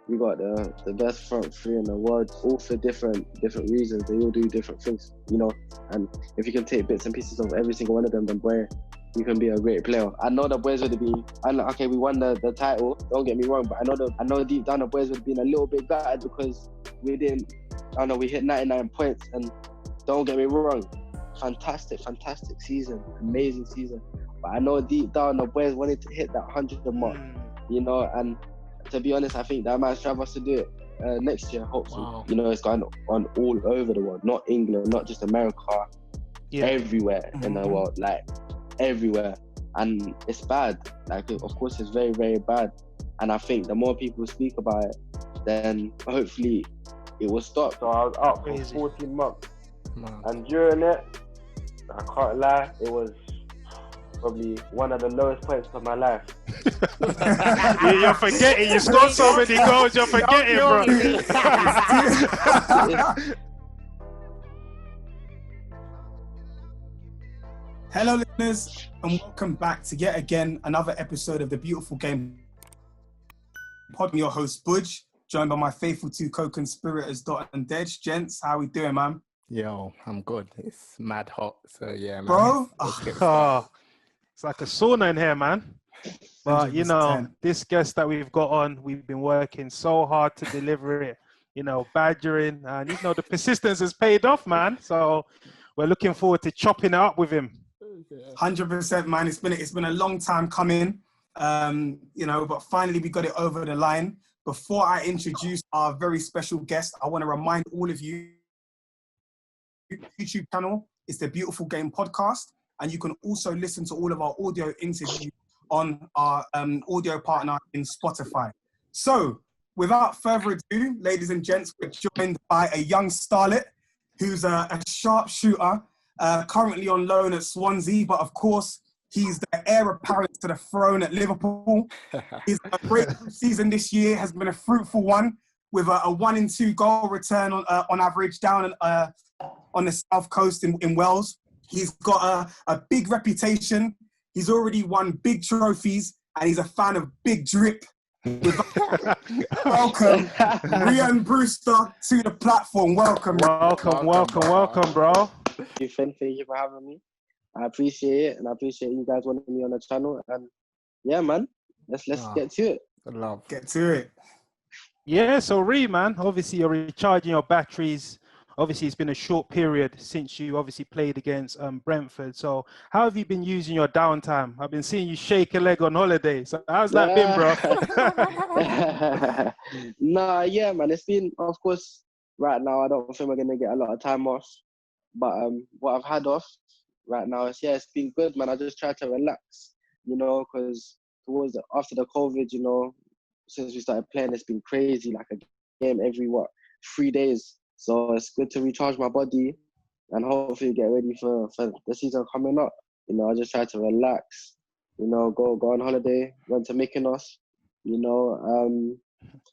you got the best front three in the world, all for different reasons. They all do different things, you know. And if you can take bits and pieces of every single one of them, then boy, you can be a great player. I know the boys would have been, okay, we won the title, don't get me wrong, but I know deep down the boys would have been a little bit gutted because we didn't, we hit 99 points, and don't get me wrong, fantastic season, amazing season. But I know deep down the boys wanted to hit that 100 mark, you know, and to be honest, I think that might strive us to do it next year, hopefully. Wow. You know, it's going on all over the world, not England, not just America, everywhere in the world, like everywhere. And it's bad. Like, of course, it's very, very bad. And I think the more people speak about it, then hopefully it will stop. So I was out for 14 months. And during it, I can't lie, it was probably one of the lowest points of my life. You're forgetting. You scored so many goals. You're forgetting, bro. Hello, listeners, and welcome back to yet again another episode of the Beautiful Game Pod. I'm your host, Budge, joined by my faithful two co-conspirators, Dot and Dej. Gents, how we doing, man? Yo, I'm good. It's mad hot, so yeah, man. Bro, it's like a sauna in here, man. But 100%. You know, this guest that we've got on, we've been working so hard to deliver it, you know, badgering, and you know, the persistence has paid off, man. So we're looking forward to chopping it up with him. 100%, man. It's been a long time coming, you know, but finally we got it over the line. Before I introduce our very special guest, I want to remind all of you, YouTube channel is the Beautiful Game Podcast, and you can also listen to all of our audio interviews on our audio partner in Spotify. So, without further ado, ladies and gents, we're joined by a young starlet who's a sharpshooter, currently on loan at Swansea, but of course, he's the heir apparent to the throne at Liverpool. His great season this year has been a fruitful one, with a 1-in-2 goal return on average down on the south coast in Wales. He's got a big reputation. He's already won big trophies, and he's a fan of big drip. Welcome, Rhian Brewster, to the platform. Welcome, bro. Thank you for having me. I appreciate it, and I appreciate you guys wanting me on the channel. And yeah, man, let's get to it. Get to it. Yeah, so Rhi, man, obviously you're recharging your batteries. Obviously, it's been a short period since you obviously played against Brentford. So how have you been using your downtime? I've been seeing you shake a leg on holiday. So how's that been, bro? Nah, yeah, man. It's been, of course, right now, I don't think we're going to get a lot of time off. But what I've had off right now is, it's been good, man. I just try to relax, you know, because after the COVID, you know, since we started playing, it's been crazy, like a game every, 3 days. So it's good to recharge my body and hopefully get ready for the season coming up. You know, I just try to relax, you know, go on holiday, went to Mykonos, you know,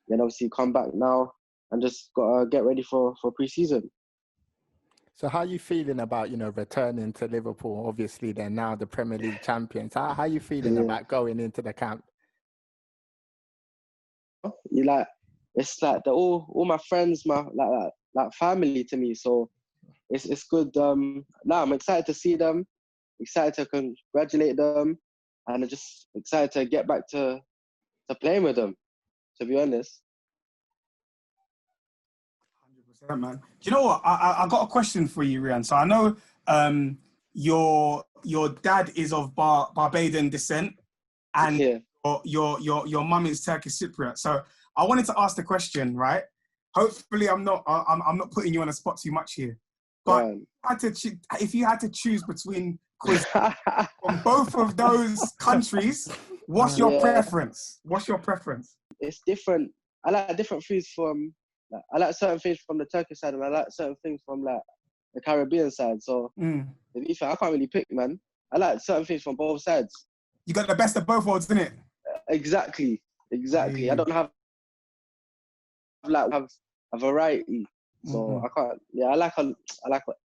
then obviously come back now and just gotta get ready for pre-season. So how are you feeling about, you know, returning to Liverpool? Obviously, they're now the Premier League champions. How are you feeling about going into the camp? It's like all my friends, like family to me. So it's good. I'm excited to see them, excited to congratulate them, and I'm just excited to get back to playing with them, to be honest. 100%, man. Do you know what? I got a question for you, Rhian. So I know your dad is of Barbadian descent, and your mum is Turkish Cypriot. So I wanted to ask the question, right? Hopefully, I'm not putting you on the spot too much here. But if you had to choose between from both of those countries, what's your preference? What's your preference? It's different. I like different foods from. I like certain things from the Turkish side, and I like certain things from like the Caribbean side. So to be fair, I can't really pick, man. I like certain things from both sides. You got the best of both worlds, didn't it? Exactly. I don't have a variety, so I can't. Yeah, I like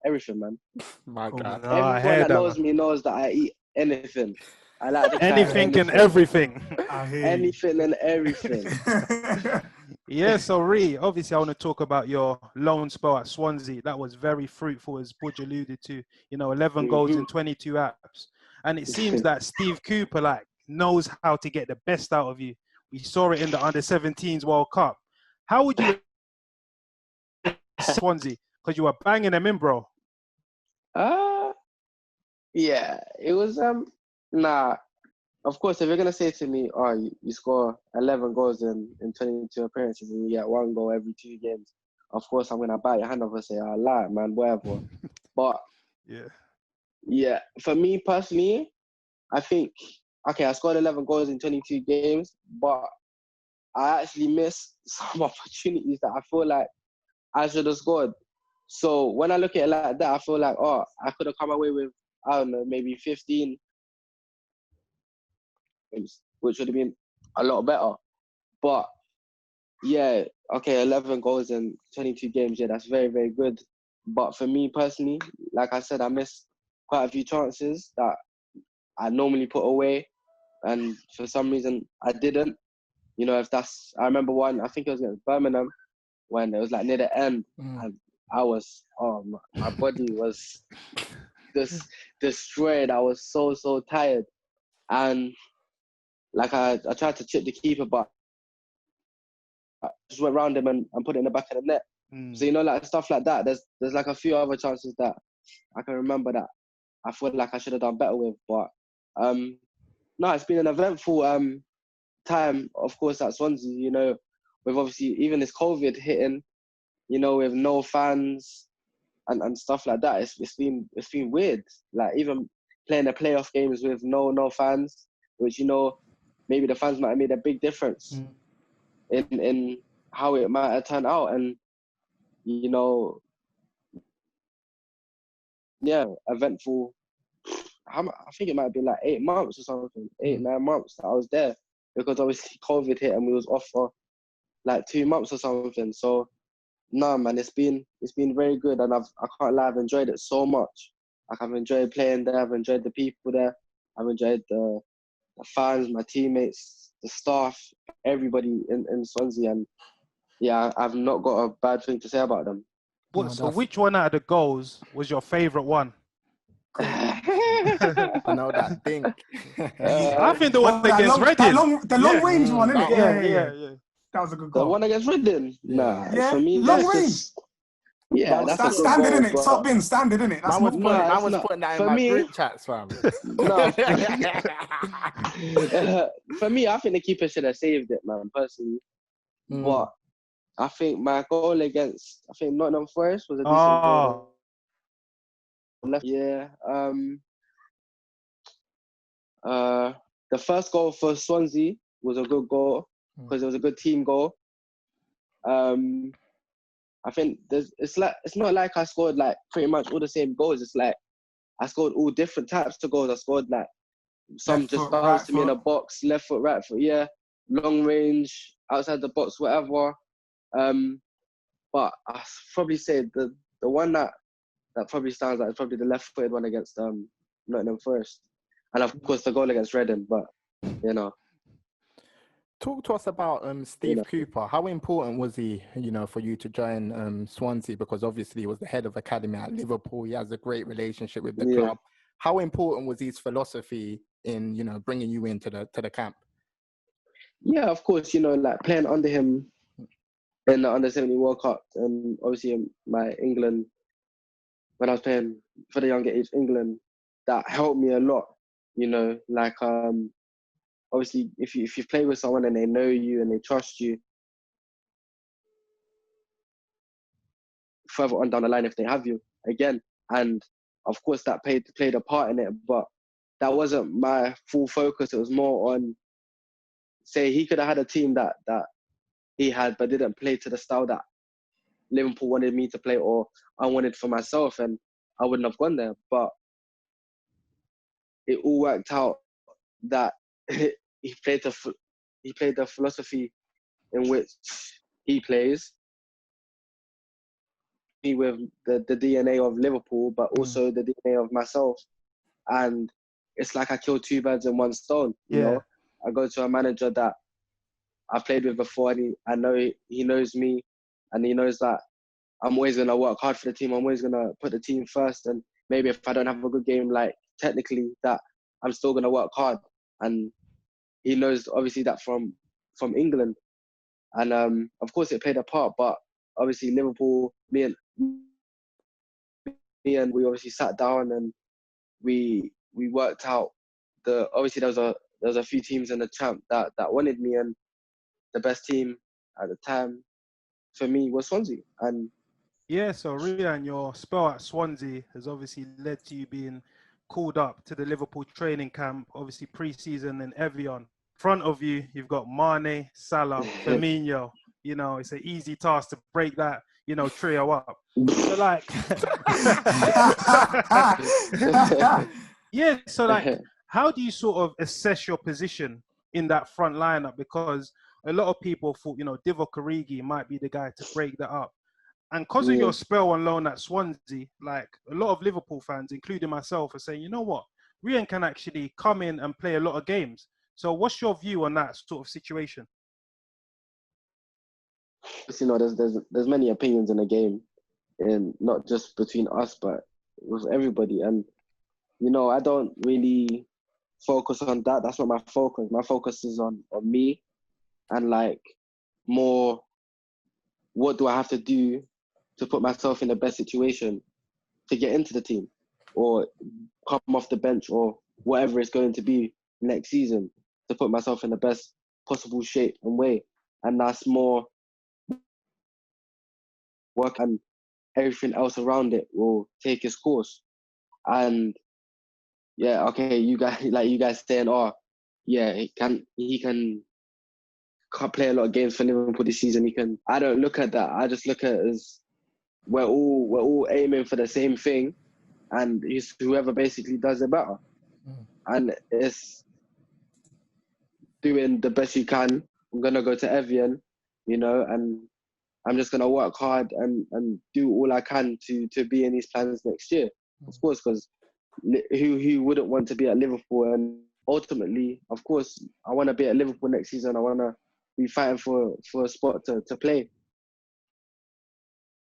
everything, man. My God, everyone that knows me knows that I eat anything. I like anything and everything. Anything and everything. Yeah, so Ree, obviously I want to talk about your loan spell at Swansea. That was very fruitful, as Budge alluded to. 11 goals in 22 apps. And it seems that Steve Cooper knows how to get the best out of you. We saw it in the under-17s World Cup. How would you Swansea? Because you were banging them in, bro. Yeah, it was nah. Of course, if you're gonna say to me, "Oh, you score 11 goals in 22 appearances and you get 1 goal every 2 games," of course I'm gonna bite your hand off and say, "I lie, man, whatever." But yeah, for me personally, I think I scored 11 goals in 22 games, but I actually missed some opportunities that I feel like I should have scored. So when I look at it like that, I feel like, I could have come away with, I don't know, maybe 15, which would have been a lot better. But yeah, 11 goals in 22 games, yeah, that's very, very good. But for me personally, like I said, I missed quite a few chances that I normally put away, and for some reason I didn't. I remember one, I think it was against Birmingham, when it was near the end, and I was, my body was just destroyed. I was so tired, and I tried to chip the keeper, but I just went round him and put it in the back of the net. So stuff like that. There's a few other chances that I can remember that I feel like I should have done better with. But no, it's been an eventful time, of course, at Swansea. With obviously even this COVID hitting, with no fans and stuff like that. It's been weird. Even playing the playoff games with no fans, which maybe the fans might have made a big difference in how it might have turned out. And eventful. I think it might be 8 months or something, 8-9 months that I was there, because obviously COVID hit and we was off for 2 months or something. So no, man, it's been very good, and I can't lie, I've enjoyed it so much. I've enjoyed playing there, I've enjoyed the people there, I've enjoyed the fans, my teammates, the staff, everybody in Swansea, and yeah, I've not got a bad thing to say about them. So which one out of the goals was your favourite one? I know that thing. I think the one against Reading. The long range one, isn't it? Yeah. That was a good goal. The one against Reading? Nah, for me, long range. That's standard, innit? Top bin, standard, innit? I was putting that in my group chats, fam. No. For me, I think the keeper should have saved it, man, personally. But I think my goal against, Nottingham Forest was a decent goal. Yeah. The first goal for Swansea was a good goal because it was a good team goal. I think it's not like I scored pretty much all the same goals. It's I scored all different types of goals. I scored some just bounced to me in a box, left foot, right foot, long range, outside the box, whatever. But I probably say the one that probably stands out is probably the left-footed one against Nottingham Forest, and of course the goal against Reading. But talk to us about Steve Cooper. How important was he, for you to join Swansea? Because obviously he was the head of academy at Liverpool. He has a great relationship with the club. How important was his philosophy in, bringing you into the camp? Yeah, of course. Playing under him in the under-17 World Cup, and obviously in my England, when I was playing for the younger age England, that helped me a lot. Obviously, if you play with someone and they know you and they trust you, further on down the line if they have you again, and of course that played a part in it, but that wasn't my full focus. It was more on, say, he could have had a team that he had but didn't play to the style that Liverpool wanted me to play or I wanted for myself, and I wouldn't have gone there. But it all worked out that he played the philosophy in which he plays with the DNA of Liverpool, but also the DNA of myself. And it's like I killed 2 birds in 1 stone. You know, I go to a manager that I've played with before, and I know he knows me, and he knows that I'm always gonna work hard for the team. I'm always gonna put the team first, and maybe if I don't have a good game, like technically, that I'm still gonna work hard. And he knows obviously that from England, and of course it played a part. But obviously Liverpool, me and we obviously sat down and we worked out obviously there was a few teams in the champ that wanted me, and the best team at the time for me was Swansea. And yeah, so Rhian, your spell at Swansea has obviously led to you being called up to the Liverpool training camp, obviously pre-season in Evian. Front of you, you've got Mane, Salah, Firmino. You know, it's an easy task to break that, you know, trio up. So like, yeah. So like, how do you sort of assess your position in that front lineup? Because a lot of people thought, you know, Divockarigi might be the guy to break that up. And because of your spell on loan at Swansea, like a lot of Liverpool fans, including myself, are saying, you know what, Rhian can actually come in and play a lot of games. So what's your view on that sort of situation? you know, there's many opinions in the game, and not just between us, but with everybody. And you know, I don't really focus on that. That's not my focus. My focus is on me, and like more, what do I have to do to put myself in the best situation to get into the team, or come off the bench, or whatever it's going to be next season, to put myself in the best possible shape and way. And that's more work, and everything else around it will take its course. And yeah, okay, you guys saying, oh, yeah, he can play a lot of games for Liverpool this season. I don't look at that. I just look at it as we're all aiming for the same thing, and it's whoever basically does it better. And it's doing the best you can. I'm gonna go to Evian, you know, and I'm just gonna work hard and do all I can to be in these plans next year. Of course, because who wouldn't want to be at Liverpool? And ultimately, of course, I want to be at Liverpool next season. I want to be fighting for a spot to play.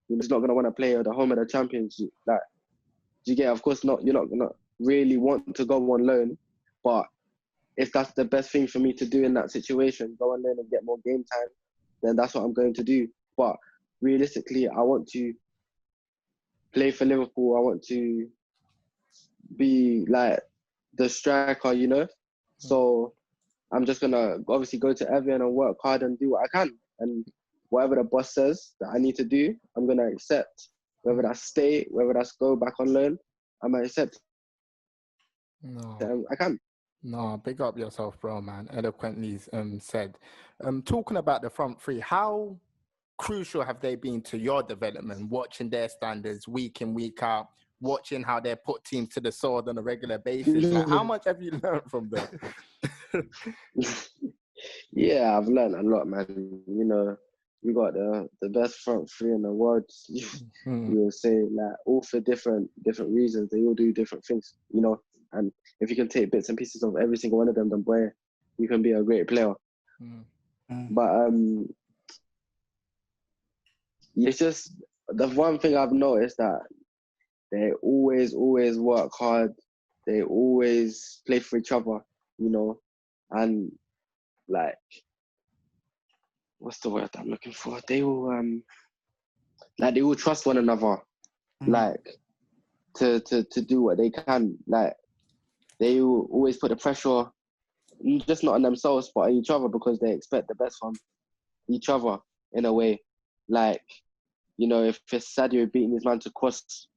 You're just not gonna want to play at the home of the Championship. Like, do you get? Of course not. You're not gonna really want to go on loan, but if that's the best thing for me to do in that situation, go on loan and get more game time, then that's what I'm going to do. But realistically, I want to play for Liverpool. I want to be like the striker, you know? So I'm just gonna obviously go to Evian and work hard and do what I can. And whatever the boss says that I need to do, I'm gonna accept. Whether that's stay, whether that's go back on loan, I'm gonna accept. No. I can. No, big up yourself, bro, man. Eloquently said. Talking about the front three, how crucial have they been to your development, watching their standards week in, week out, watching how they put teams to the sword on a regular basis? Like, how much have you learned from them? Yeah, I've learned a lot, man. You know, you got the best front three in the world. You will say, like, all for different reasons. They all do different things, you know. And if you can take bits and pieces of every single one of them, then boy, you can be a great player. But it's just the one thing I've noticed, that they always work hard. They always play for each other, you know. And like, what's the word I'm looking for? They all they all trust one another, like to do what they can. Like, they always put the pressure, just not on themselves, but on each other, because they expect the best from each other in a way. Like, you know, if it's Sadio beating his man to cross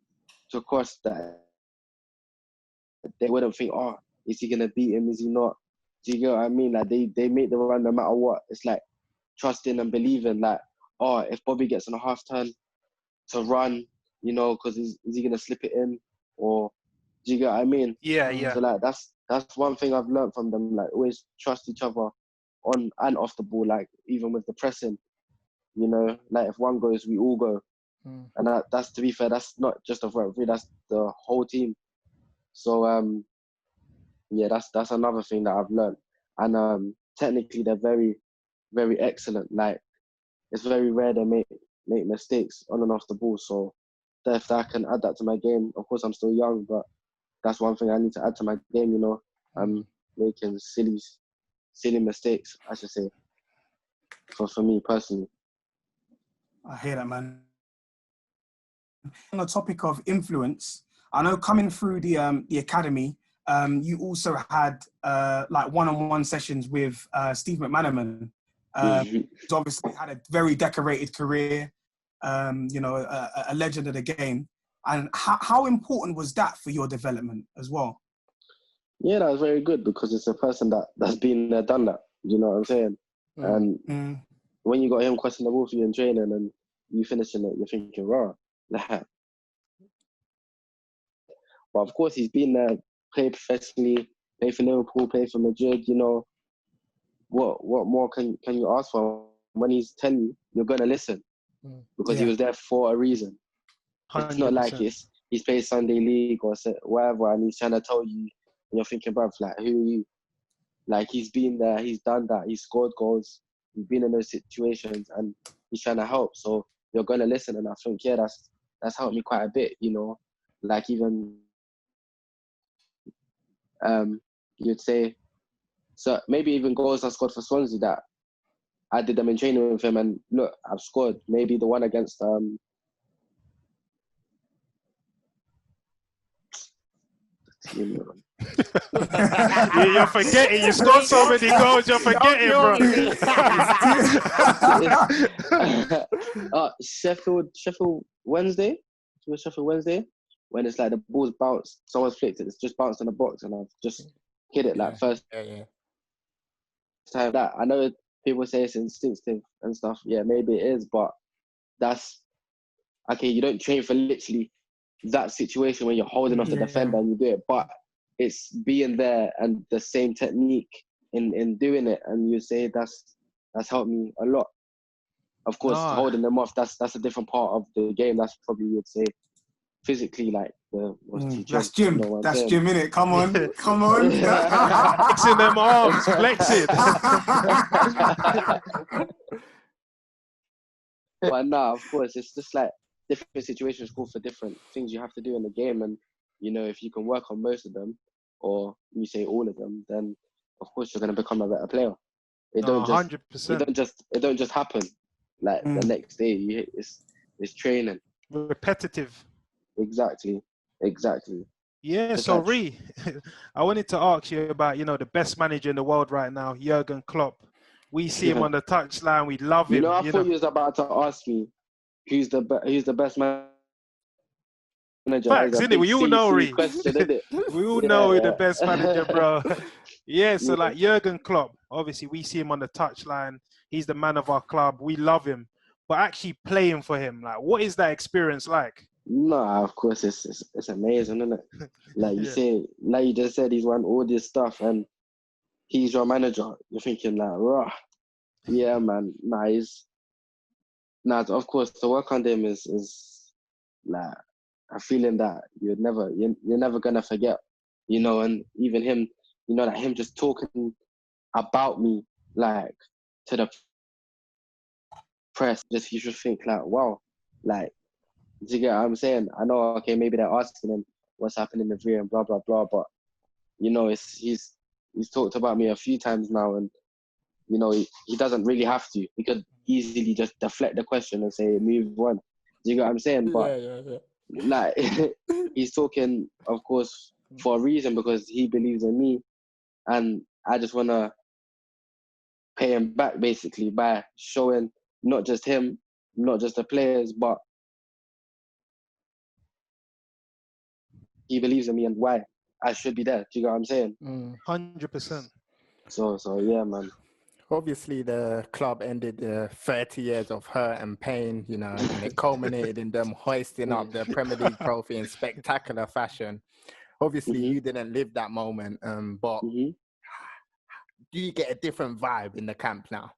that, they wouldn't think, oh, is he gonna beat him? Is he not? Do you get what I mean? Like, they make the run no matter what. It's like trusting and believing. Like, oh, if Bobby gets on a half turn to run, you know, because is he gonna slip it in? Or do you get what I mean? Yeah. So like that's one thing I've learned from them. Like, always trust each other on and off the ball. Like, even with the pressing, you know, like if one goes, we all go. And that's, to be fair, that's not just a front three, that's the whole team. So yeah, that's another thing that I've learned. And technically they're very very excellent. Like, it's very rare they make mistakes on and off the ball. So if I can add that to my game, of course I'm still young, but that's one thing I need to add to my game. You know, I'm making silly mistakes, I should say. For me personally. I hear that, man. On the topic of influence, I know coming through the academy, you also had like one-on-one sessions with Steve McManaman. Who's obviously had a very decorated career, you know, a legend of the game. And how important was that for your development as well? Yeah, that was very good because it's a person that's been there, done that. You know what I'm saying? And when you got him crossing the ball for you in training and you finishing it, you're thinking, raw. But of course, he's been there, played professionally, played for Liverpool, played for Madrid. You know, what more can you ask for? When he's telling you, you're gonna listen because he was there for a reason. 100%. It's not like he's played Sunday League or whatever, and he's trying to tell you, and you're thinking, bruv, like, who are you? Like, he's been there, he's done that, he's scored goals, he's been in those situations, and he's trying to help. So you're gonna listen, and I think, yeah, that's helped me quite a bit. You know, like even you'd say, so maybe even goals I scored for Swansea that I did them in training with him, and look, I've scored. Maybe the one against You're forgetting. You scored so many goals. You're forgetting, bro. Sheffield Wednesday. It was Sheffield Wednesday when it's like the ball's bounced, someone's flicked it, it's just bounced in the box, and I've just hit it like first time. That I know people say it's instinctive and stuff. Yeah, maybe it is, but that's okay. You don't train for literally that situation when you're holding off the defender and you do it, but it's being there and the same technique in doing it, and you say that's helped me a lot. Of course, holding them off, that's a different part of the game. That's probably, you'd say, physically, like that's gym. That's gym, innit? Come on. Flexing them arms, flexing. But no, of course, it's just like different situations call for different things you have to do in the game, and you know, if you can work on most of them, or you say all of them, then of course you're going to become a better player. It don't 100%. It don't just happen like the next day. It's training. Repetitive. Exactly. Yeah, just so Rhi, I wanted to ask you about, you know, the best manager in the world right now, Jurgen Klopp. We see him on the touchline. We love him. You know, I thought you was about to ask me who's the best manager. Facts, innit? We all know, Rhi. We all know who the best manager, bro. Yeah, so like Jurgen Klopp, obviously we see him on the touchline. He's the man of our club. We love him. But actually playing for him, like, what is that experience like? No, of course it's amazing, isn't it? Like you say, like you just said, he's won all this stuff and he's your manager. You're thinking like, rah, yeah, man, nice. Nah, of course, to work under him is like a feeling that you're never gonna forget, you know. And even him, you know, like him just talking about me, like to the press, just you should think like, wow, like, do you get what I'm saying? I know, okay, maybe they're asking him what's happening in the and blah blah blah, but you know, he's talked about me a few times now, and you know, he doesn't really have to. He could easily just deflect the question and say move on. Do you get what I'm saying? But like, he's talking, of course, for a reason, because he believes in me, and I just want to pay him back basically by showing not just him, not just the players, but he believes in me and why I should be there. Do you get what I'm saying? 100%. So yeah, man. Obviously, the club ended 30 years of hurt and pain, you know, and it culminated in them hoisting up the Premier League trophy in spectacular fashion. Obviously, you didn't live that moment, but do you get a different vibe in the camp now?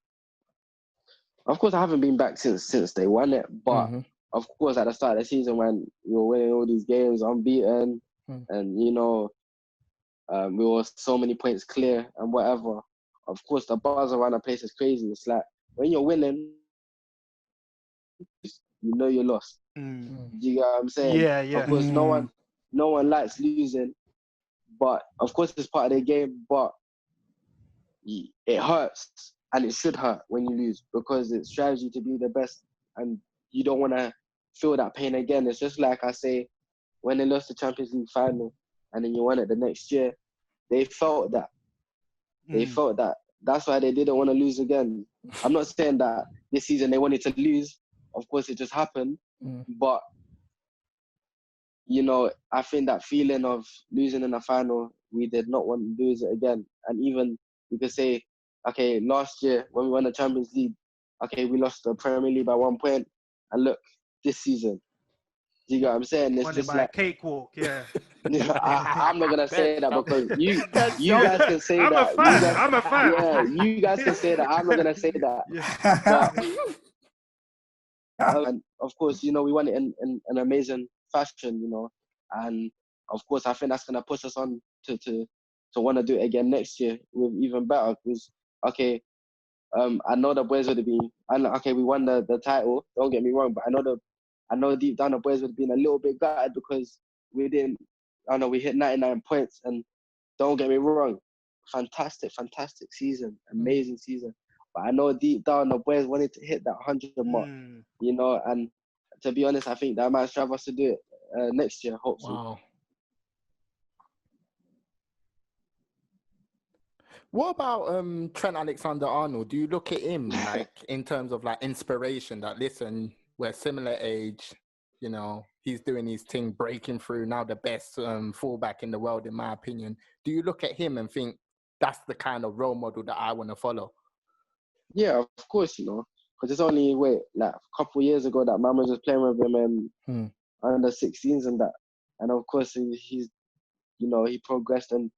Of course, I haven't been back since they won it, but of course, at the start of the season when we were winning all these games, unbeaten, and you know, we were so many points clear and whatever. of course, the buzz around the place is crazy. It's like when you're winning, you know you're lost. Do you get what I'm saying? Yeah, yeah. Of course, no one likes losing, but of course it's part of the game. But it hurts, and it should hurt when you lose, because it strives you to be the best, and you don't want to feel that pain again. It's just like I say, when they lost the Champions League final and then you won it the next year, they felt that. They felt that. That's why they didn't want to lose again. I'm not saying that this season they wanted to lose. Of course, it just happened. But, you know, I think that feeling of losing in the final, we did not want to lose it again. And even we could say, okay, last year when we won the Champions League, okay, we lost the Premier League by 1 point. And look, this season, do you get what I'm saying? It's just like a cakewalk, yeah. I'm not gonna say that because you guys can say I'm that. I'm a fan. Yeah, you guys can say that. I'm not gonna say that. And of course, you know, we won it in an amazing fashion, you know, and of course, I think that's gonna push us on to want to do it again next year with even better. Because okay, I know the boys would have been. Okay, we won the title. Don't get me wrong, but I know deep down the boys would have been a little bit gutted because we didn't. I know we hit 99 points, and don't get me wrong, fantastic season, amazing season. But I know deep down the boys wanted to hit that 100 mark, you know. And to be honest, I think that might strive us to do it next year, hopefully. Wow. What about Trent Alexander-Arnold? Do you look at him like in terms of like inspiration? That listen, we're similar age, you know, he's doing his thing, breaking through, now the best fullback in the world, in my opinion. Do you look at him and think that's the kind of role model that I want to follow? Yeah, of course, you know, because it's only like a couple of years ago that man was just playing with him under 16s and that, and of course he's, you know, he progressed and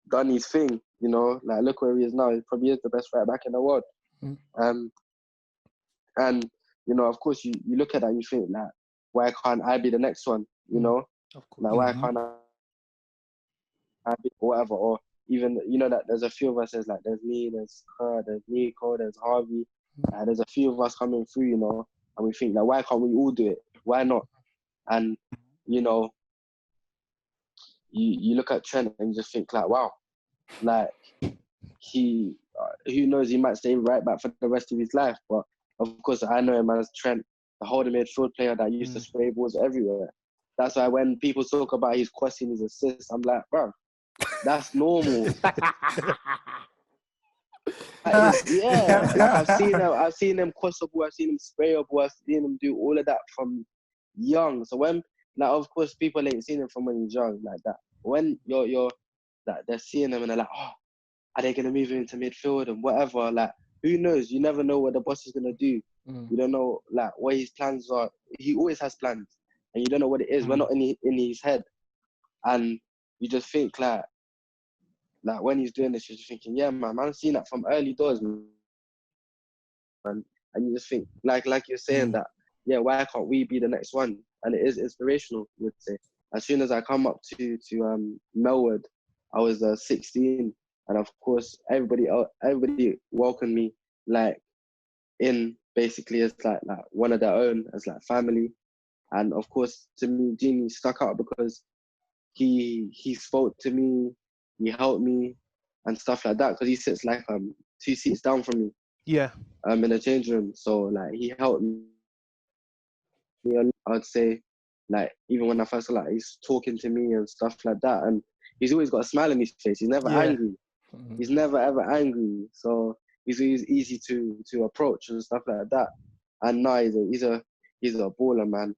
done his thing, you know, like look where he is now. He probably is the best right back in the world. And you know, of course, you look at that and you think, like, why can't I be the next one? You know, of course. Like why can't I be whatever? Or even, you know, that there's a few of us. There's like there's me, there's her, there's Nico, there's Harvey. There's a few of us coming through, you know, and we think, like, why can't we all do it? Why not? And you know, you look at Trent and you just think, like, wow, like he, who knows, he might stay right back for the rest of his life. But of course, I know him as Trent, the holding midfield player that used to spray balls everywhere. That's why when people talk about his crossing, his assists, I'm like, bro, that's normal. Like I've seen him cross a ball, I've seen him spray a ball, I've seen him do all of that from young. So when, like, of course, people ain't seen him from when he's young like that. When you're like, they're seeing him and they're like, oh, are they gonna move him into midfield and whatever? Like, who knows? You never know what the boss is gonna do. You don't know, like, what his plans are. He always has plans, and you don't know what it is. We're not in his head, and you just think like when he's doing this, you're just thinking, yeah, man, I've seen that from early doors, man. And you just think, like you're saying that, yeah, why can't we be the next one? And it is inspirational, I would say. As soon as I come up to Melwood, I was 16, and of course everybody welcomed me like in basically as like one of their own, as like family. And of course, to me, Genie stuck out because he spoke to me, he helped me and stuff like that, because he sits like 2 seats down from me. Yeah. In the change room. So like he helped me. I would say, like, even when I first saw, like, he's talking to me and stuff like that, and he's always got a smile on his face. He's never angry. He's never ever angry. So he's easy to approach and stuff like that. And now he's a baller, man.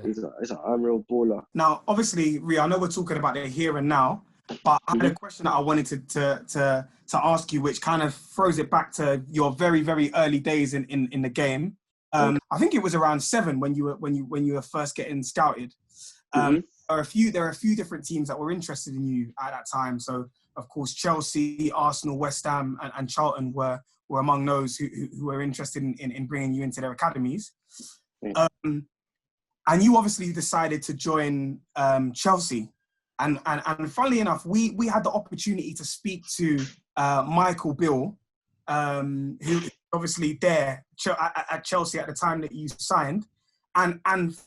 He's an unreal baller. Now, obviously, Rhia, I know we're talking about the here and now, but I had a question that I wanted to ask you, which kind of throws it back to your very, very early days in the game. I think it was around 7 when you were first getting scouted. There are a few different teams that were interested in you at that time. So, of course, Chelsea, Arsenal, West Ham, and Charlton were among those who were interested in bringing you into their academies. And you obviously decided to join Chelsea. And funnily enough, we had the opportunity to speak to Michael Beale, who was obviously there at Chelsea at the time that you signed, and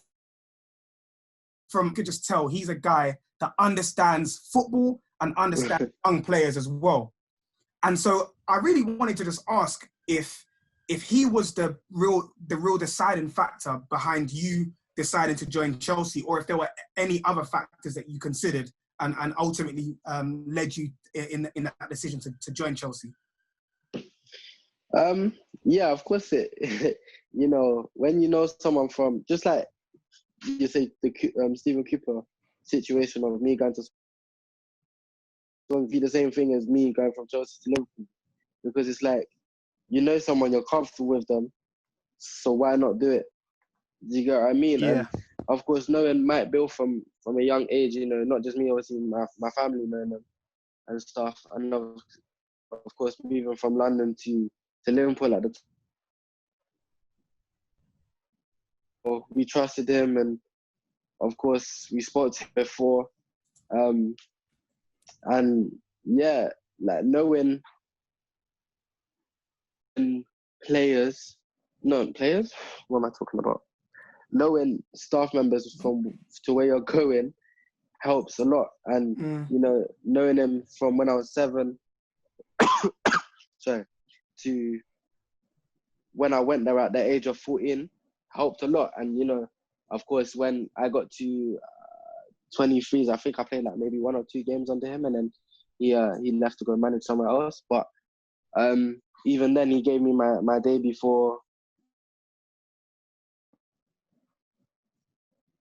from could just tell he's a guy that understands football and understands young players as well. And so I really wanted to just ask if he was the real deciding factor behind you deciding to join Chelsea, or if there were any other factors that you considered and ultimately led you in that decision to join Chelsea. Yeah, of course it. You know, when you know someone from, just like you say, the Stephen Cooper situation of me going to Swansea, be the same thing as me going from Chelsea to Liverpool, because it's like, you know someone, you're comfortable with them, so why not do it? Do you get what I mean? Yeah. And of course, knowing Mike Bill from a young age, you know, not just me, obviously my family knowing them and stuff. And of course, moving from London to Liverpool at the time, we trusted him, and of course, we spoke to him before. And yeah, like knowing players, what am I talking about? Knowing staff members to where you're going helps a lot. And, you know, knowing them from when I was 7, to when I went there at the age of 14 helped a lot. And, you know, of course, when I got to 23s, I think I played like maybe 1 or 2 games under him, and then he left to go manage somewhere else. But even then, he gave me my debut for,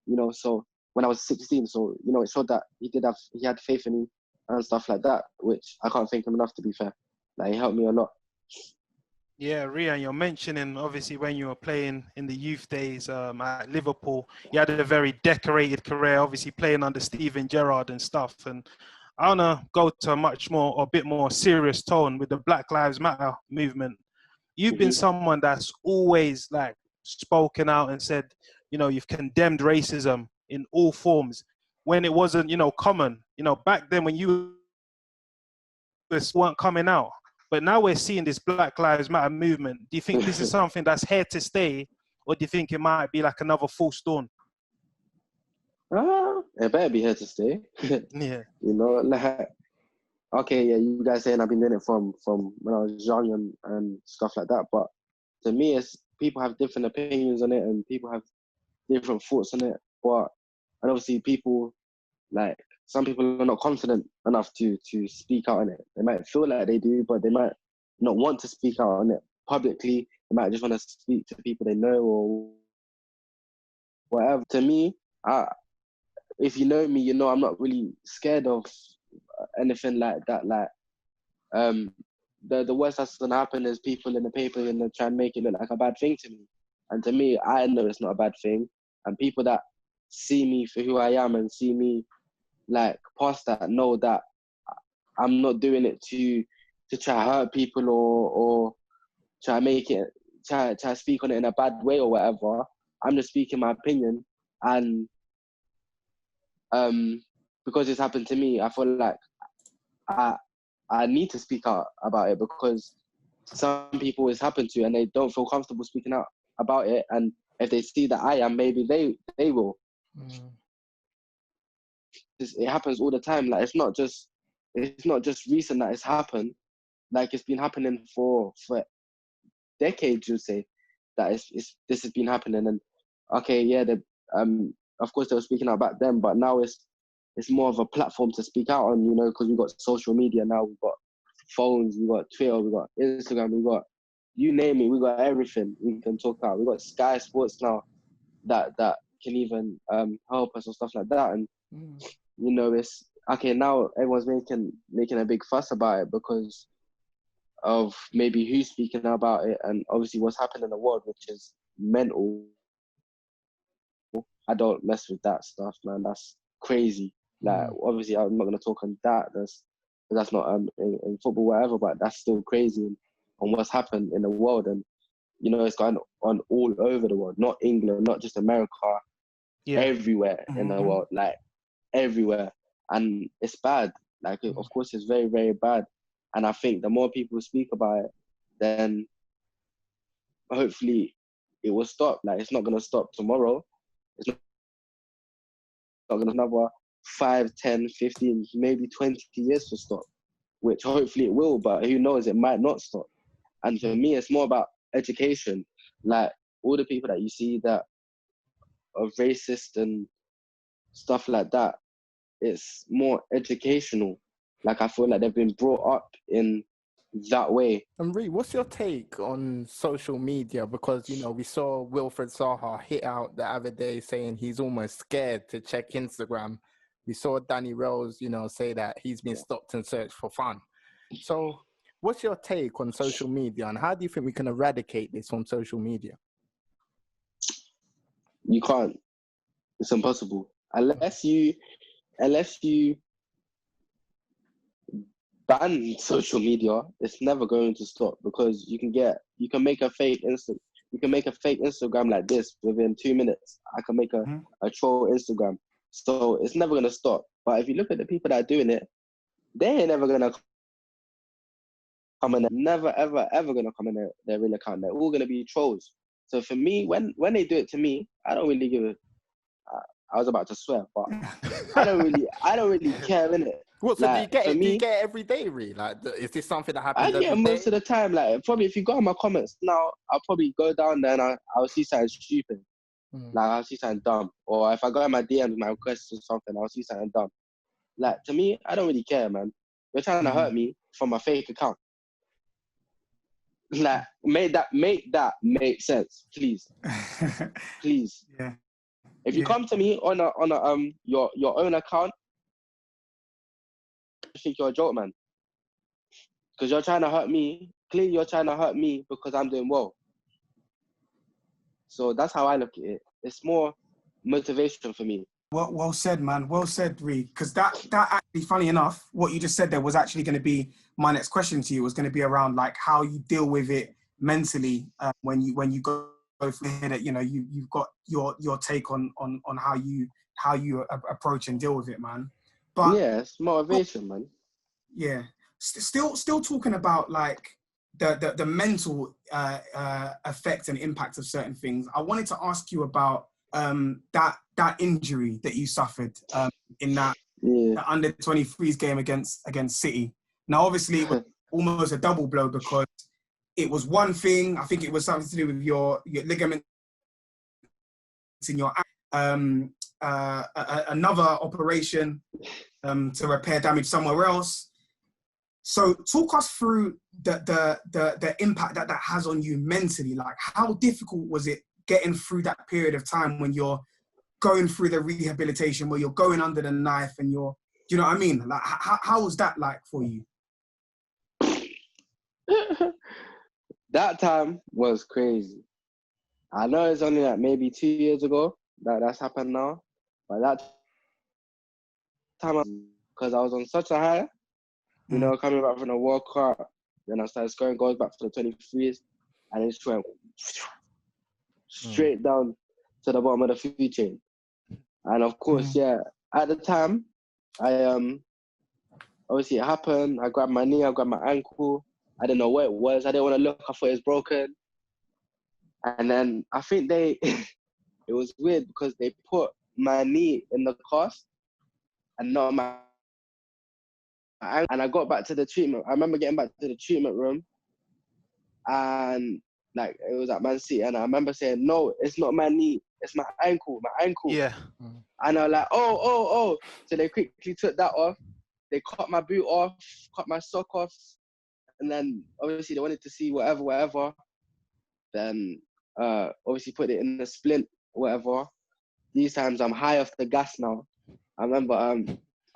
you know, so when I was 16. So, you know, it showed that he had faith in me and stuff like that, which I can't thank him enough, to be fair. Like, he helped me a lot. Yeah, Rhian, you're mentioning obviously when you were playing in the youth days at Liverpool, you had a very decorated career, obviously playing under Steven Gerrard and stuff. And I want to go to a bit more serious tone with the Black Lives Matter movement. You've been someone that's always like spoken out and said, you know, you've condemned racism in all forms when it wasn't, you know, common. You know, back then when you weren't coming out. But now we're seeing this Black Lives Matter movement. Do you think this is something that's here to stay, or do you think it might be like another false dawn? It better be here to stay. Yeah. You know, like, okay, yeah, you guys saying I've been doing it from when I was young and stuff like that. But to me, it's people have different opinions on it, and people have different thoughts on it. And obviously people, like, some people are not confident enough to speak out on it. They might feel like they do, but they might not want to speak out on it publicly. They might just want to speak to people they know or whatever. To me, if you know me, you know I'm not really scared of anything like that. Like, the worst that's gonna happen is people in the paper and they try and make it look like a bad thing to me. And to me, I know it's not a bad thing. And people that see me for who I am and see me like past that know that I'm not doing it to try to hurt people or try to speak on it in a bad way or whatever. I'm just speaking my opinion, and because it's happened to me, I feel like I need to speak out about it, because some people it's happened to and they don't feel comfortable speaking out about it, and if they see that I am, maybe they will. It happens all the time. Like, it's not just recent that it's happened. Like, it's been happening for decades, you'd say, that this has been happening. And okay, yeah, of course they were speaking out back then, but now it's more of a platform to speak out on, you know, because we've got social media now, we've got phones, we've got Twitter, we've got Instagram, we've got, you name it, we've got everything we can talk about. We've got Sky Sports now that can even help us and stuff like that. And you know, it's okay, now everyone's making a big fuss about it because of maybe who's speaking about it, and obviously what's happening in the world, which is mental. I don't mess with that stuff, man. That's crazy. Like, obviously I'm not going to talk on that. That's not in football, whatever, but that's still crazy on what's happened in the world. And, you know, it's going on all over the world, not England, not just America, everywhere in the world, like everywhere. And it's bad. Like, of course, it's very, very bad. And I think the more people speak about it, then hopefully it will stop. Like, it's not going to stop tomorrow. It's not going to another 5, 10, 15, maybe 20 years to stop, which hopefully it will, but who knows, it might not stop. And for me, it's more about education. Like, all the people that you see that are racist and stuff like that, it's more educational. Like, I feel like they've been brought up in that way. And Ree, what's your take on social media? Because, you know, we saw Wilfred Zaha hit out the other day saying he's almost scared to check Instagram. We saw Danny Rose, you know, say that he's been stopped and searched for fun. So what's your take on social media, and how do you think we can eradicate this from social media? You can't. It's impossible. Unless you ban social media, it's never going to stop, because you can make a fake Instagram like this within 2 minutes. I can make a troll Instagram. So it's never gonna stop. But if you look at the people that are doing it, they ain't never gonna come in, never ever gonna come in their real account. They're all gonna be trolls. So for me, when they do it to me, I don't really give a I was about to swear, but I don't really care, innit? What, so like, do you get it every day, Ree? Like, is this something that happens every day? I get most of the time. Like, probably if you go on my comments now, I'll probably go down there and I'll see something stupid. Like, I'll see something dumb. Or if I go in my DMs, my requests or something, I'll see something dumb. Like, to me, I don't really care, man. You're trying to hurt me from a fake account. Like, make that make sense, please. Please. Yeah. If you come to me on your own account, I think you're a joke, man. Because you're trying to hurt me. Clearly, you're trying to hurt me because I'm doing well. So that's how I look at it. It's more motivation for me. Well said, man. Well said, Ree. Because that actually, funny enough, what you just said there was actually going to be my next question to you. Was going to be around like how you deal with it mentally when you go through it. You know, you've got your take on how you approach and deal with it, man. But yeah, it's motivation, man. Yeah, still talking about like the mental effect and impact of certain things. I wanted to ask you about that injury that you suffered in that the under 23s game against City. Now, obviously, it was almost a double blow, because it was one thing. I think it was something to do with your ligaments in your another operation to repair damage somewhere else. So talk us through the impact that has on you mentally. Like, how difficult was it getting through that period of time when you're going through the rehabilitation, where you're going under the knife and do you know what I mean? Like, how was that like for you? That time was crazy. I know it's only like maybe 2 years ago that's happened now, but that time, because I was on such a high, you know, coming back from the World Cup, then I started scoring goals back for the 23s, and it just went straight down to the bottom of the food chain. And of course, at the time, I obviously it happened. I grabbed my knee, I grabbed my ankle. I didn't know what it was. I didn't want to look. I thought it was broken. And then I think it was weird because they put my knee in the cast and not my ankle. And I got back to the treatment. I remember getting back to the treatment room, and like it was at Man City, and I remember saying, "No, it's not my knee. It's my ankle. My ankle." Yeah. And I was like, "Oh." So they quickly took that off. They cut my boot off, cut my sock off, and then obviously they wanted to see whatever. Then obviously put it in the splint, whatever. These times I'm high off the gas now. I remember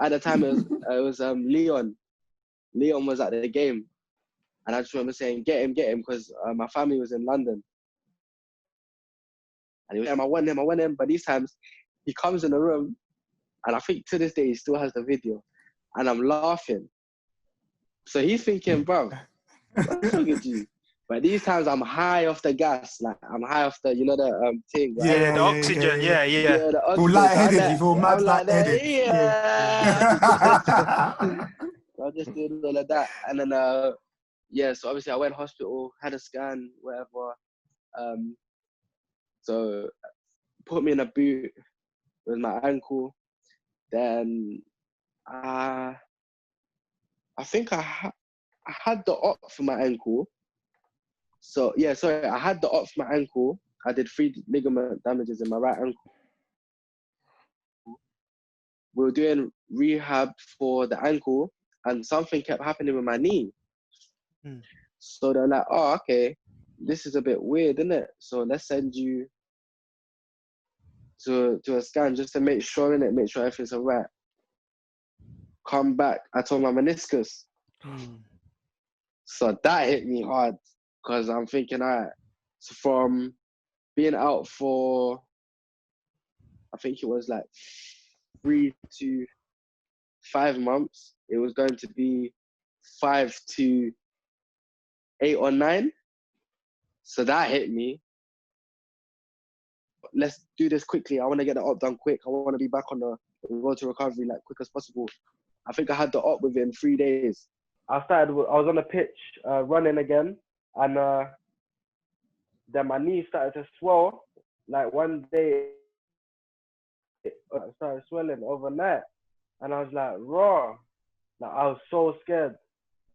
at the time it was Leon. Leon was at the game, and I just remember saying, "Get him," because my family was in London. And he was saying, I want him. But these times he comes in the room, and I think to this day he still has the video, and I'm laughing. So he's thinking, bro, what's wrong with you? But these times I'm high off the gas, like I'm high off the, thing. Right? Yeah, the oxygen, yeah. The oxygen. Feel lightheaded, you feel mad lightheaded. Yeah. was just doing all of that. And then, yeah, so obviously I went hospital, had a scan, whatever. So put me in a boot with my ankle. Then I think I had the op for my ankle. So yeah, sorry, I had the op for my ankle. I did 3 ligament damages in my right ankle. We were doing rehab for the ankle, and something kept happening with my knee. So they're like, oh, okay, this is a bit weird, isn't it? So let's send you to a scan just to make sure, innit? Make sure everything's all right. Come back, I tore my meniscus. So that hit me hard because I'm thinking, all right, so from being out for, I think it was like 3 to 5 months, it was going to be 5 to 8 or 9. So that hit me. Let's do this quickly. I want to get the op done quick. I want to be back on the road to recovery like quick as possible. I think I had the op within 3 days. I was on the pitch running again, and then my knee started to swell. Like one day, it started swelling overnight, and I was like, raw. Like I was so scared.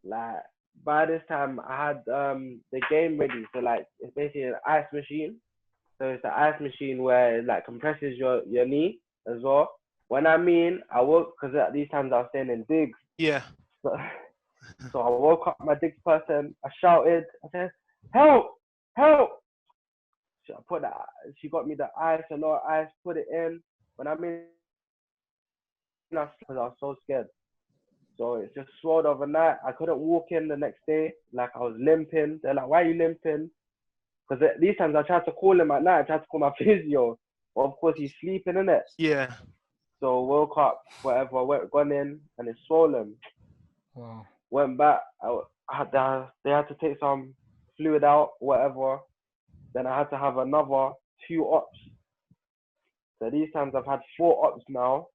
Like by this time, I had the game ready. So like it's basically an ice machine. So it's an ice machine where it like compresses your knee as well. When I woke, because at these times I was staying in digs. Yeah. So I woke up my digs person. I shouted. I said, "Help! Help!" She got me the ice, a lot of ice. Put it in. When because I was so scared. So it just swelled overnight. I couldn't walk in the next day. Like I was limping. They're like, "Why are you limping?" Because these times I tried to call him at night. I tried to call my physio. Well, of course he's sleeping, innit? Yeah. So woke up, whatever, gone in, and it's swollen. Wow. Went back. They had to take some fluid out, whatever. Then I had to have another 2 ops. So these times I've had 4 ops now.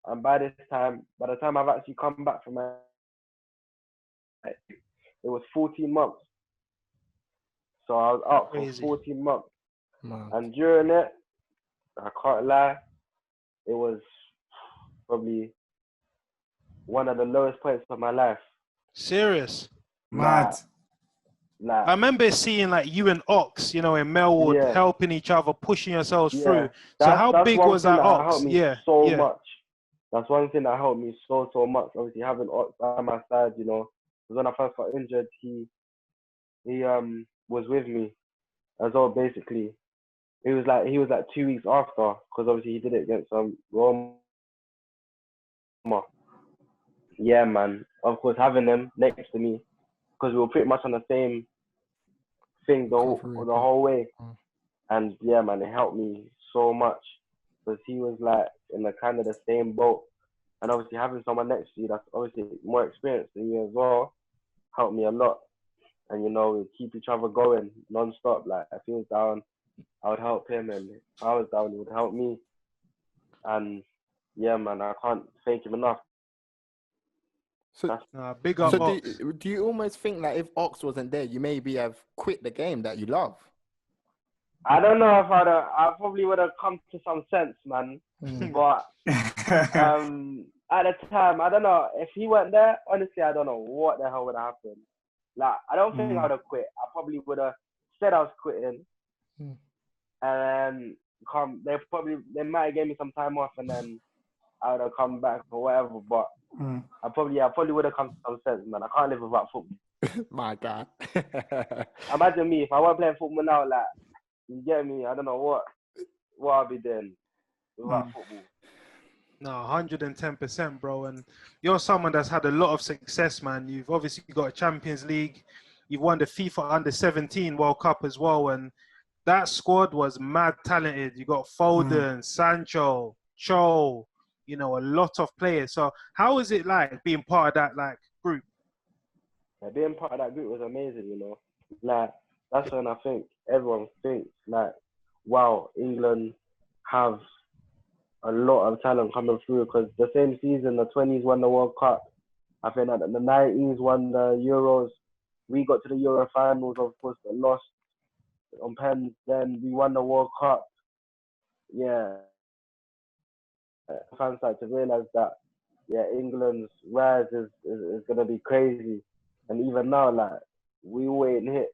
And by the time I've actually come back from it, it was 14 months. So I was out for 14 months. Man. And during it, I can't lie, it was probably one of the lowest points of my life. Serious? Mad. I remember seeing like you and Ox, in Melwood, helping each other, pushing yourselves through. So how big was that Ox? So much. That's one thing that helped me so much. Obviously having Ox by my side, because when I first got injured, he was with me as well. Basically, he was like 2 weeks after, because obviously he did it against Roma. Yeah, man. Of course, having them next to me, because we were pretty much on the same thing the whole way. And yeah, man, it helped me so much because he was like in the kind of the same boat. And obviously having someone next to you that's obviously more experienced than you as well helped me a lot. And we keep each other going non-stop. Like if he was down, I would help him, and if I was down, he would help me. And yeah, man, I can't thank him enough. So, big up. So do you almost think that if Ox wasn't there, you maybe have quit the game that you love? I don't know if I probably would have come to some sense, man. But at the time, I don't know. If he weren't there, honestly, I don't know what the hell would have happened. Like, I don't think I would have quit. I probably would have said I was quitting. And then they might have gave me some time off, and then I would have come back or whatever. But I probably would have come to some sense, man. I can't live without football. My God. Imagine me, if I weren't playing football now, like, you get me? I don't know what I'll be doing without football. No, 110%, bro. And you're someone that's had a lot of success, man. You've obviously got a Champions League. You've won the FIFA Under-17 World Cup as well. And that squad was mad talented. You got Foden, Sancho, Cho, a lot of players. So how is it like being part of that group? Yeah, being part of that group was amazing, Like, that's when I think everyone thinks, like, wow, England have a lot of talent coming through, because the same season the 20s won the World Cup, I think that the 90s won the Euros. We got to the Euro finals, of course, but lost on pens. Then we won the World Cup. Yeah, fans start to realize that, yeah, England's rise is gonna be crazy. And even now, like, we waiting hit.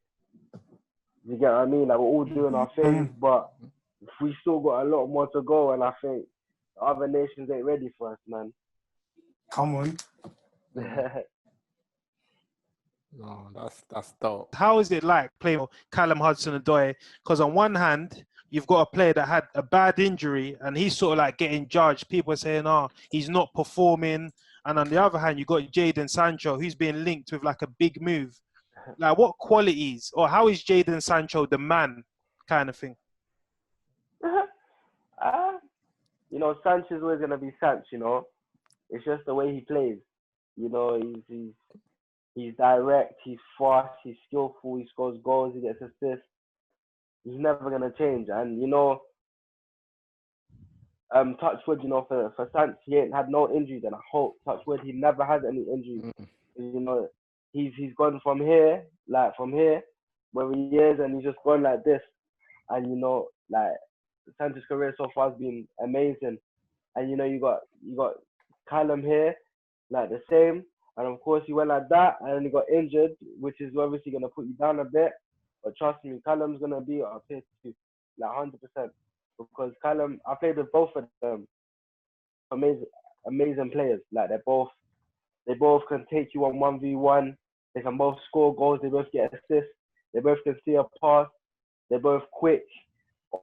You get what I mean? Like, we're all doing our thing, but we still got a lot more to go. And I think other nations ain't ready for us, man. Come on. No, that's dope. How is it like playing for Callum Hudson-Odoi? Because on one hand, you've got a player that had a bad injury and he's sort of like getting judged. People are saying, oh, he's not performing. And on the other hand, you've got Jadon Sancho, who's being linked with like a big move. Like, what qualities, or how is Jadon Sancho the man kind of thing? You know, Sancho's always going to be Sancho, you know. It's just the way he plays. You know, he's direct, he's fast, he's skillful, he scores goals, he gets assists. He's never going to change. And, you know, touch wood, you know, for Sancho, he ain't had no injuries, and I hope, touch wood, he never has any injuries. You know, he's gone from here, where he is, and he's just gone like this. And, you know, like, Sancho's career so far has been amazing. And, you know, you got Callum here, like the same. And, of course, he went like that, and then he got injured, which is obviously going to put you down a bit. But trust me, Callum's going to be up here too, like 100%. Because Callum, I played with both of them. Amazing players. Like, they both can take you on 1v1. They can both score goals. They both get assists. They both can see a pass. They're both quick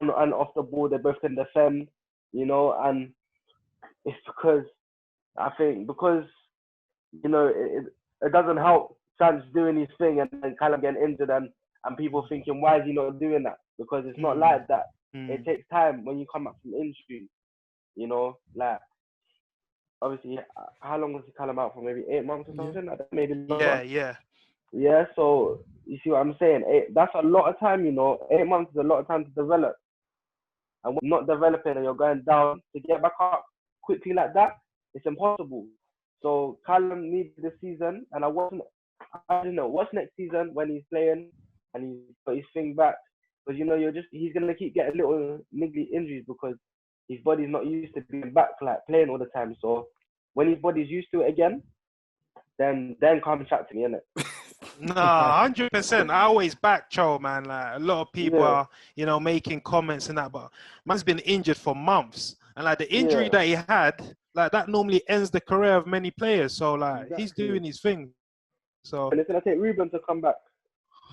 on and off the ball. They both can defend, you know. And it's because, you know, it doesn't help Sancho doing his thing and then Callum getting injured and people thinking, why is he not doing that? Because it's not like that. It takes time when you come back from injury, you know. Like, obviously, how long was Callum out for? Maybe 8 months or something? Like that, maybe longer. Yeah, so you see what I'm saying? That's a lot of time, you know. 8 months is a lot of time to develop. And when you're not developing and you're going down, to get back up quickly like that, it's impossible. So Callum needs this season, and I don't know, watch next season when he's playing and he's got his thing back. Because, you know, he's going to keep getting little niggly injuries because his body's not used to being back, like, playing all the time. So when his body's used to it again, then come chat to me, innit? No, 100%. I always back Cho, man. Like, a lot of people are, you know, making comments and that, but man's been injured for months. And like the injury that he had, like that normally ends the career of many players. So like he's doing his thing. So and it's gonna take Ruben to come back.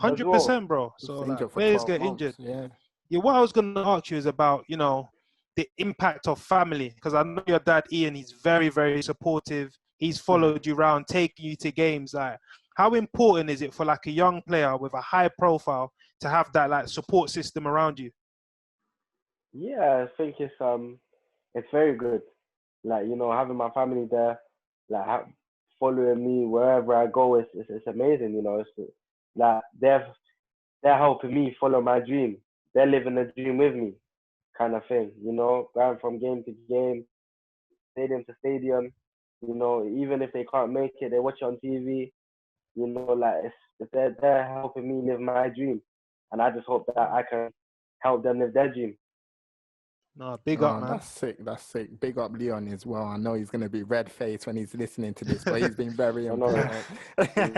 100%, bro. So like, players get injured. Yeah. What I was gonna ask you is about, you know, the impact of family, because I know your dad Ian. He's very, very supportive. He's followed you around, taking you to games. Like, how important is it for like a young player with a high profile to have that like support system around you? Yeah, I think it's very good. Like, you know, having my family there, like following me wherever I go, it's amazing. You know, it's like they're helping me follow my dream. They're living the dream with me, kind of thing. You know, going from game to game, stadium to stadium. You know, even if they can't make it, they watch it on TV. You know, like they're helping me live my dream, and I just hope that I can help them live their dream. No, big up, man. That's sick. Big up Leon as well. I know he's going to be red-faced when he's listening to this, but he's been very important. I can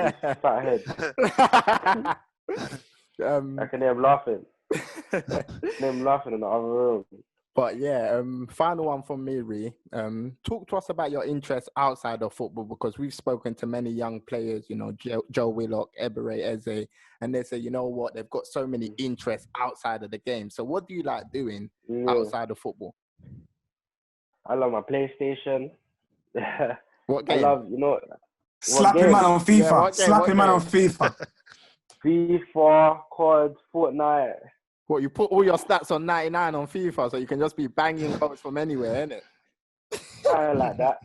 hear him laughing. Him laughing in the other room. But yeah, final one from me, Rhi. Talk to us about your interests outside of football, because we've spoken to many young players, you know, Joe Willock, Ebere, Eze, and they say, you know what, they've got so many interests outside of the game. So what do you like doing outside of football? I love my PlayStation. What game? I love, you know, slapping man on FIFA. Slapping man on FIFA. FIFA, COD, Fortnite. What, you put all your stats on 99 on FIFA so you can just be banging goals from anywhere, innit? I don't like that.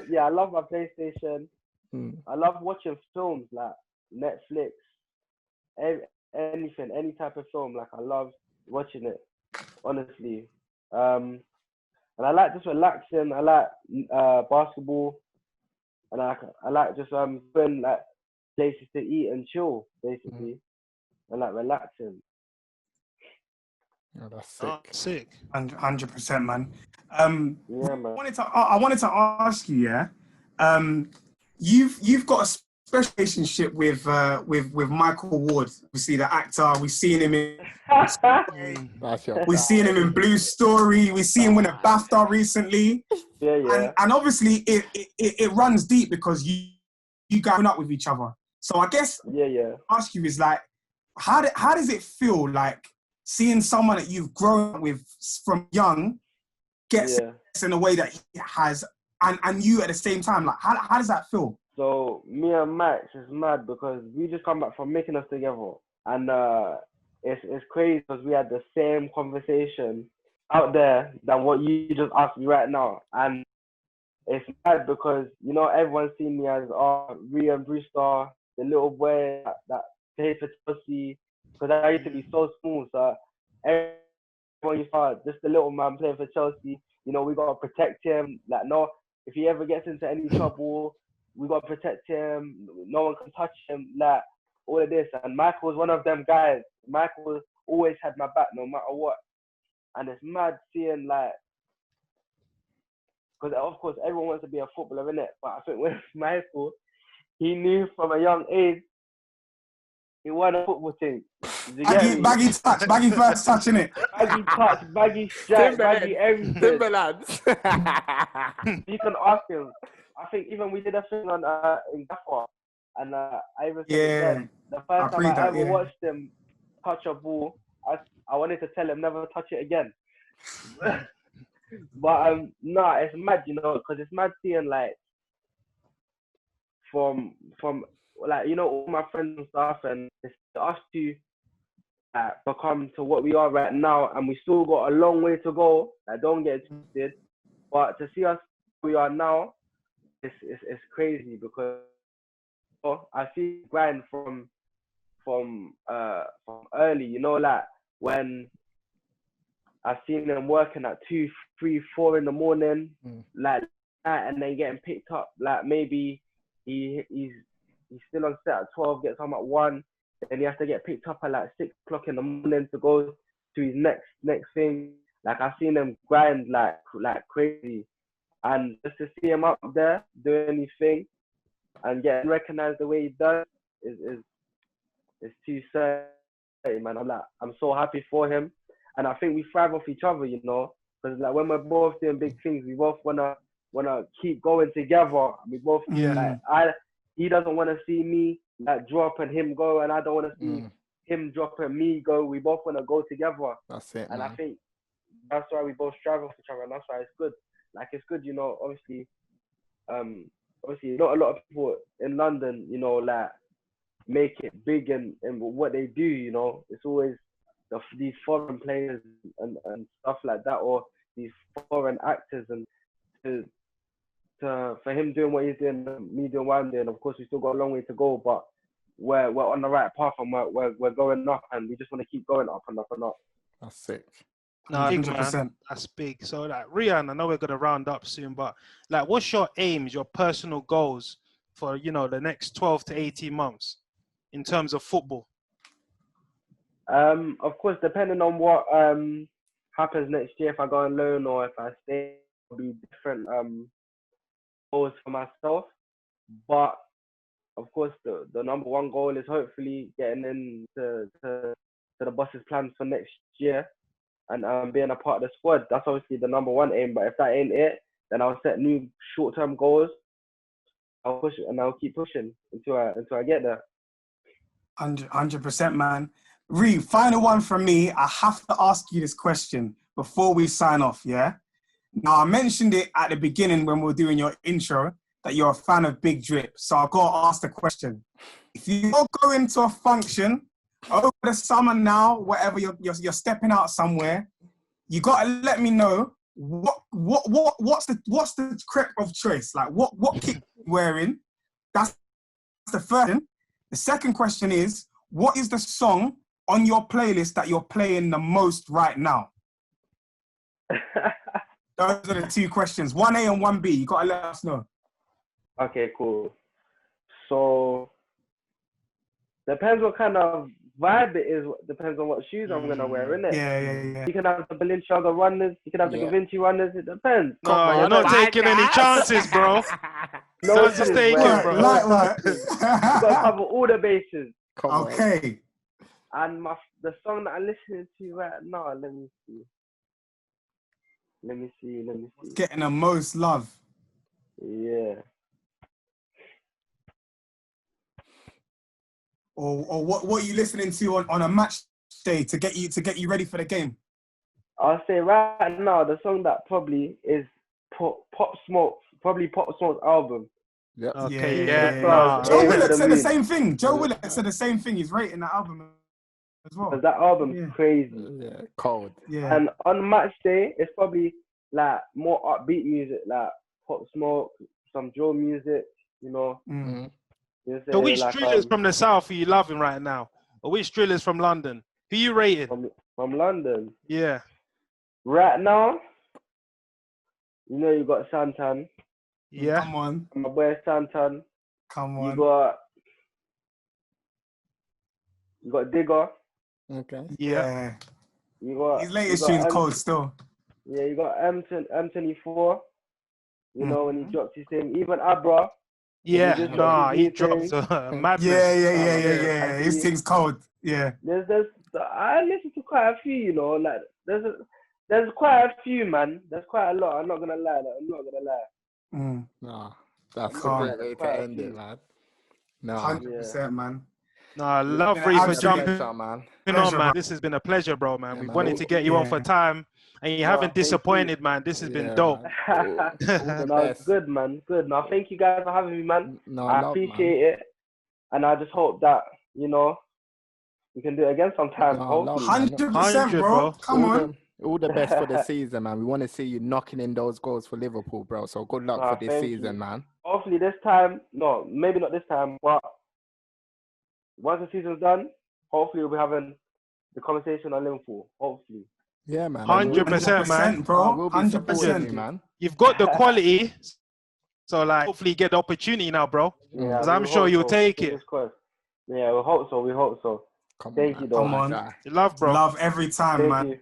Yeah, I love my PlayStation. I love watching films like Netflix, anything, any type of film. Like, I love watching it, honestly. And I like just relaxing. I like basketball, and I like just going like places to eat and chill, basically, and like relaxing. Oh, that's sick. Sick. 100%, man. Yeah, man. I wanted to ask you, you've got a special relationship with Michael Ward. We see the actor. We've seen him in. We've seen him in Blue Story. We see him win a BAFTA recently. Yeah. And obviously it runs deep because you guys up with each other. So I guess ask you is like, how does it feel like seeing someone that you've grown up with from young gets in a way that he has, and you at the same time? Like, how does that feel? So me and Max is mad because we just come back from making us together, and it's crazy because we had the same conversation out there than what you just asked me right now, and it's mad because everyone's seen me as Rhian Brewster, the little boy that played for Chelsea, because I used to be so small, so everyone used to just the little man playing for Chelsea. We gotta protect him. Like, no, if he ever gets into any trouble, we gotta protect him. No one can touch him. Like, all of this. And Michael was one of them guys. Michael always had my back no matter what. And it's mad seeing, like, because of course everyone wants to be a footballer, innit? But I think with Michael, he knew from a young age he won a football team. Baggy touch, baggy first touch, innit? Baggy touch, baggy strike, baggy everything. Timberlands. You can ask him. I think even we did a thing on in Gaffer, and I even said it then. The first time I ever watched him touch a ball, I wanted to tell him never touch it again. But no, it's mad, because it's mad seeing like from like all my friends and stuff, and it's us to become to what we are right now, and we still got a long way to go. Don't get it twisted, but to see us where we are now, it's crazy because I see grind from early. Like when I've seen them working at 2, 3, 4 in the morning, like that, and then getting picked up. Like maybe he's still on set at 12, gets home at 1, then he has to get picked up at like 6 o'clock in the morning to go to his next thing. Like I've seen him grind like crazy, and just to see him up there doing his thing and getting recognized the way he does is too sad, man. I'm so happy for him, and I think we thrive off each other, because like when we're both doing big things, we both wanna keep going together. We both he doesn't want to see me like drop and him go, and I don't want to see him drop and me go. We both want to go together. That's it, and man. I think that's why we both strive off each other, and that's why it's good. Like it's good, obviously not a lot of people in London, like make it big in what they do, It's always these foreign players and stuff like that, or these foreign actors, and for him doing what he's doing, me doing what I'm doing. Of course, we still got a long way to go, but we're on the right path, and we're going up, and we just want to keep going up and up and up. That's sick. No, big, man. That's big. So, like, Rhian, I know we're gonna round up soon, but like, what's your aims, your personal goals for the next 12 to 18 months in terms of football? Of course, depending on what happens next year, if I go on loan or if I stay, it'll be different goals for myself. But of course, the number one goal is hopefully getting into the boss's plans for next year and being a part of the squad. That's obviously the number one aim. But if that ain't it, then I'll set new short-term goals. I'll push it and I'll keep pushing until I get there. 100%, man. Rhi, final one from me. I have to ask you this question before we sign off, yeah? Now, I mentioned it at the beginning when we were doing your intro that you're a fan of Big Drip. So I've got to ask the question. If you're going to a function over the summer now, whatever, you're stepping out somewhere, you got to let me know what's the crepe of choice? Like, what kit you wearing? That's the first question. The second question is, what is the song on your playlist that you're playing the most right now? Those are the two questions. 1A and 1B. You got to let us know. Okay, cool. So, depends what kind of vibe it is. Depends on what shoes I'm gonna wear, innit? Yeah. You can have the Balenciaga runners. You can have the Da Vinci runners. It depends. No, you're not taking any chances, bro. No, just taking, bro. Like. You gotta cover all the bases. Okay. And the song that I'm listening to right now, let me see. Getting the most love. Yeah. Or what are you listening to on a match day to get you ready for the game? I'll say right now, the song that probably is Pop Smoke's album. Yeah. Okay, Joe Willett said the same thing. Joe Willett said the same thing. He's rating the album as well. That album's crazy. Yeah, cold. Yeah. And on match day, it's probably like more upbeat music, like Pop Smoke, some drill music, you know. Mm-hmm. So which drillers from the south are you loving right now? Or which drillers from London? Who you rating? From London? Yeah. Right now, you know you got Santan. Yeah. Come on. My boy Santan. Come on. You got Digger. Okay. Yeah. You got his latest tune's cold still. Yeah, you got M24. You know when he drops his thing. Even Abra. Yeah, he drops madness. Yeah. His thing's cold. Yeah. I listen to quite a few, you know, like there's quite a few, man. There's quite a lot. I'm not gonna lie. No, that's a great way to end it, man. No, 100%, man. No, lovely for jumping man. Man. This has been a pleasure, bro, man. We wanted to get you on for time, and you haven't disappointed, man. This has been dope. No, good, man. Good. No, thank you guys for having me, man. I appreciate it, and I just hope that you know we can do it again sometime. 100%, bro. Come on. All the best for the season, man. We want to see you knocking in those goals for Liverpool, bro. So good luck for this season, man. Hopefully this time, no, maybe not this time, but once the season's done, hopefully we'll be having the conversation on Liverpool. Hopefully. Yeah, man. 100%, man. Bro. 100%, man. You've got the quality, so like, hopefully you get the opportunity now, bro. Because I'm sure you'll take it. Yeah, we hope so. Thank you, though. Come on. Love, bro. Love every time, man. You.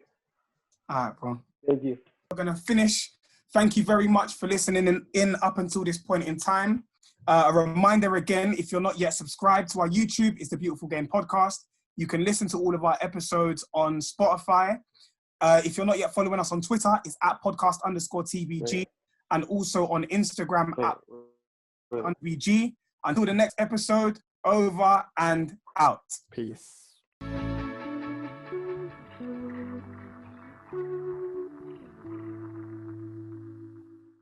All right, bro. Thank you. We're going to finish. Thank you very much for listening in up until this point in time. A reminder again, if you're not yet subscribed to our YouTube, it's the Beautiful Game Podcast. You can listen to all of our episodes on Spotify. If you're not yet following us on Twitter, it's at podcast_TVG. And also on Instagram at @VG. Until the next episode, over and out. Peace.